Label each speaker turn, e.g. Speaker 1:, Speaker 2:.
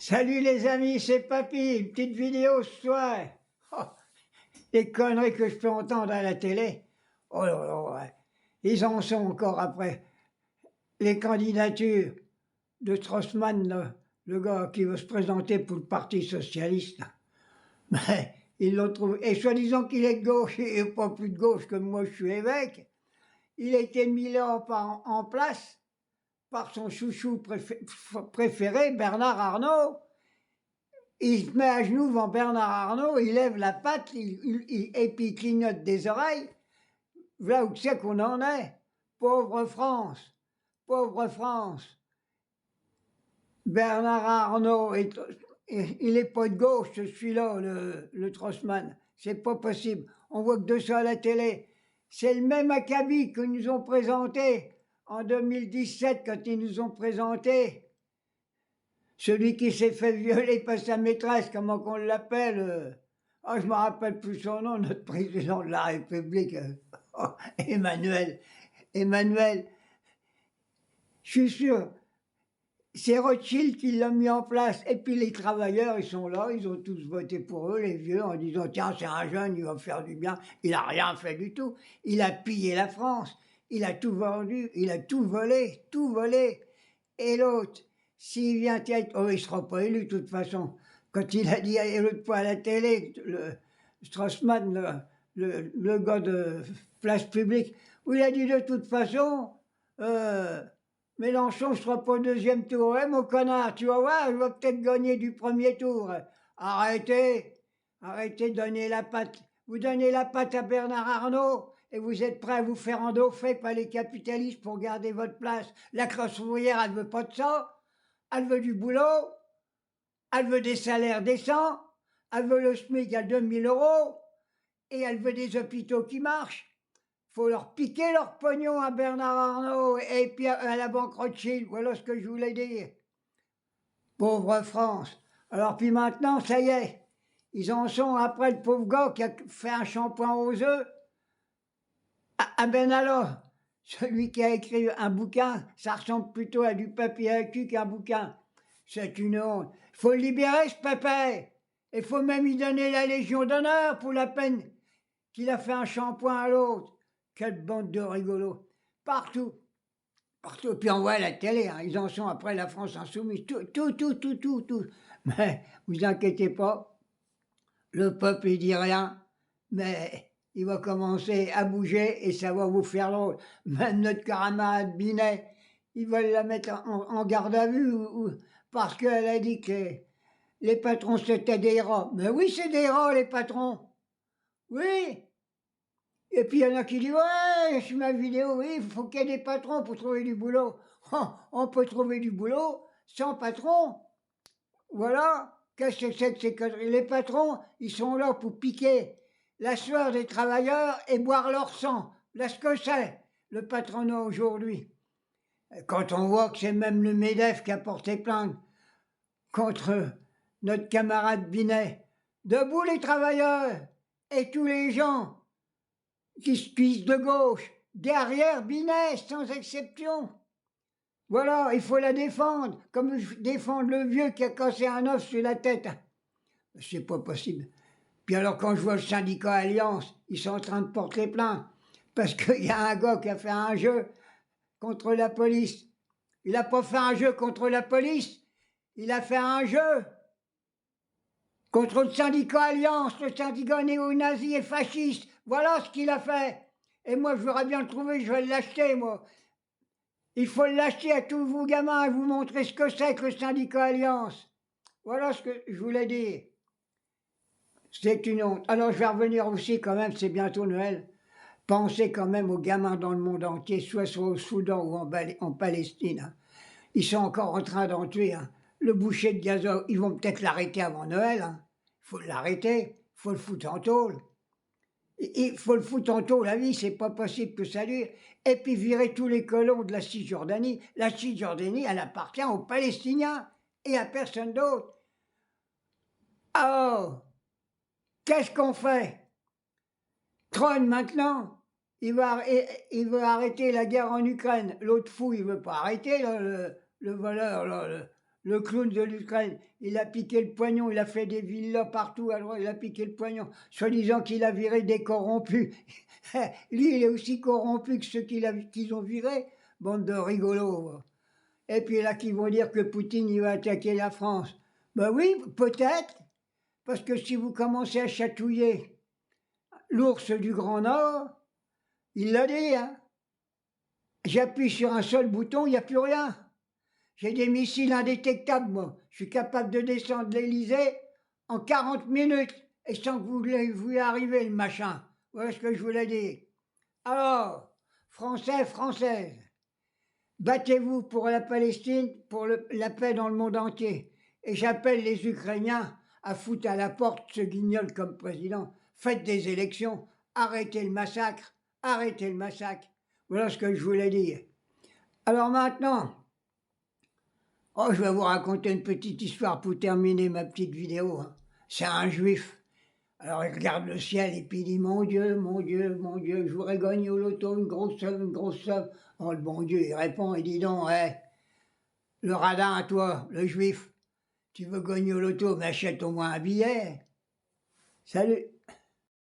Speaker 1: Salut les amis, c'est Papy, une petite vidéo ce soir. Oh, les conneries que je peux entendre à la télé. Oh là là, ouais. Ils en sont encore après les candidatures de Straussmann, le gars qui veut se présenter pour le Parti Socialiste. Mais ils l'ont trouvé. Et soi-disant qu'il est de gauche, et pas plus de gauche que moi je suis évêque, il a été mis là en place par son chouchou préféré, Bernard Arnault. Il se met à genoux devant Bernard Arnault, il lève la patte, et puis il clignote des oreilles. Voilà où c'est qu'on en est. Pauvre France, pauvre France. Bernard Arnault, il n'est pas de gauche, celui-là, le Straussmann. C'est pas possible. On voit que de ça à la télé. C'est le même acabit que nous ont présenté en 2017 quand ils nous ont présenté. Celui qui s'est fait violer par sa maîtresse, comment qu'on l'appelle je me rappelle plus son nom, notre président de la République, Emmanuel. Emmanuel, je suis sûr, c'est Rothschild qui l'a mis en place. Et puis les travailleurs, ils sont là, ils ont tous voté pour eux, les vieux, en disant tiens, c'est un jeune, il va faire du bien. Il n'a rien fait du tout. Il a pillé la France, il a tout vendu, il a tout volé, tout volé. Et l'autre, s'il vient être... Oh, il ne sera pas élu de toute façon. Quand il a dit l'autre fois à la télé, le Straussmann, le gars de Place Publique, où il a dit de toute façon, Mélenchon ne sera pas au deuxième tour. Ouais, mon connard, tu vas voir, il va peut-être gagner du premier tour. Arrêtez, arrêtez de donner la patte. Vous donnez la patte à Bernard Arnault et vous êtes prêts à vous faire endoffer par les capitalistes pour garder votre place. La classe ouvrière, elle ne veut pas de ça. Elle veut du boulot. Elle veut des salaires décents. Elle veut le SMIC à 2000 €. Et elle veut des hôpitaux qui marchent. Faut leur piquer leur pognon à Bernard Arnault et puis à la banque Rothschild. Voilà ce que je voulais dire. Pauvre France. Alors puis maintenant, ça y est, ils en sont après le pauvre gars qui a fait un shampoing aux œufs. Ah ben alors, celui qui a écrit un bouquin, ça ressemble plutôt à du papier à cul qu'un bouquin. C'est une honte. Il faut le libérer, ce pépé. Il faut même lui donner la Légion d'honneur pour la peine qu'il a fait un shampoing à l'autre. Quelle bande de rigolos. Partout. Partout. Puis on voit à la télé, hein, ils en sont après la France insoumise. Tout. Mais vous inquiétez pas, le peuple il dit rien, mais il va commencer à bouger et ça va vous faire drôle. Même notre camarade Binet, ils veulent la mettre en garde à vue parce qu'elle a dit que les patrons c'était des rats. Mais oui, c'est des rats les patrons. Oui. Et puis il y en a qui disent ouais, sur ma vidéo, oui, il faut qu'il y ait des patrons pour trouver du boulot. Oh, on peut trouver du boulot sans patron. Voilà. Qu'est-ce que c'est que ces conneries? Les patrons, ils sont là pour piquer la sueur des travailleurs et boire leur sang. Là, ce que c'est, le patronat aujourd'hui. Quand on voit que c'est même le MEDEF qui a porté plainte contre notre camarade Binet. Debout les travailleurs et tous les gens qui se disent de gauche, derrière Binet, sans exception. Voilà, il faut la défendre, comme défendre le vieux qui a cassé un œuf sur la tête. C'est pas possible. Puis alors quand je vois le syndicat Alliance, ils sont en train de porter plainte, parce qu'il y a un gars qui a fait un jeu contre la police. Il n'a pas fait un jeu contre la police, il a fait un jeu contre le syndicat Alliance, le syndicat néo-nazi et fasciste. Voilà ce qu'il a fait. Et moi, je voudrais bien le trouver, je vais l'acheter, moi. Il faut l'acheter à tous vos gamins et vous montrer ce que c'est que le syndicat Alliance. Voilà ce que je voulais dire. C'est une honte. Alors, je vais revenir aussi quand même, c'est bientôt Noël. Pensez quand même aux gamins dans le monde entier, soit au Soudan ou en Palestine. Ils sont encore en train d'en tuer. Le boucher de Gaza, ils vont peut-être l'arrêter avant Noël. Il faut l'arrêter, il faut le foutre en tôle. Il faut le foutre en tôle, la vie, c'est pas possible que ça dure. Et puis virer tous les colons de la Cisjordanie. La Cisjordanie, elle appartient aux Palestiniens et à personne d'autre. Oh, qu'est-ce qu'on fait? Trump, maintenant, il veut arrêter la guerre en Ukraine. L'autre fou, il veut pas arrêter, là, le voleur, là, le clown de l'Ukraine, il a piqué le poignon, il a fait des villas partout à droite, il a piqué le poignon, soi-disant qu'il a viré des corrompus. Lui, il est aussi corrompu que ceux qu'ils ont virés, bande de rigolos. Et puis là, qui vont dire que Poutine, il va attaquer la France. Ben oui, peut-être, parce que si vous commencez à chatouiller l'ours du Grand Nord, il l'a dit, hein. J'appuie sur un seul bouton, il n'y a plus rien. J'ai des missiles indétectables, moi. Je suis capable de descendre l'Elysée en 40 minutes et sans que vous y arriviez, le machin. Voilà ce que je voulais dire. Alors, Français, Françaises, battez-vous pour la Palestine, pour la paix dans le monde entier. Et j'appelle les Ukrainiens à foutre à la porte ce guignol comme président. Faites des élections, arrêtez le massacre, arrêtez le massacre. Voilà ce que je voulais dire. Alors maintenant, oh, je vais vous raconter une petite histoire pour terminer ma petite vidéo, hein. C'est un juif. Alors il regarde le ciel et puis il dit mon Dieu, mon Dieu, mon Dieu, je voudrais gagner au loto une grosse somme, une grosse somme. Oh, le bon Dieu, il répond, il dit donc, hey, le radin à toi, le juif, tu veux gagner au loto, mais achète au moins un billet. Salut.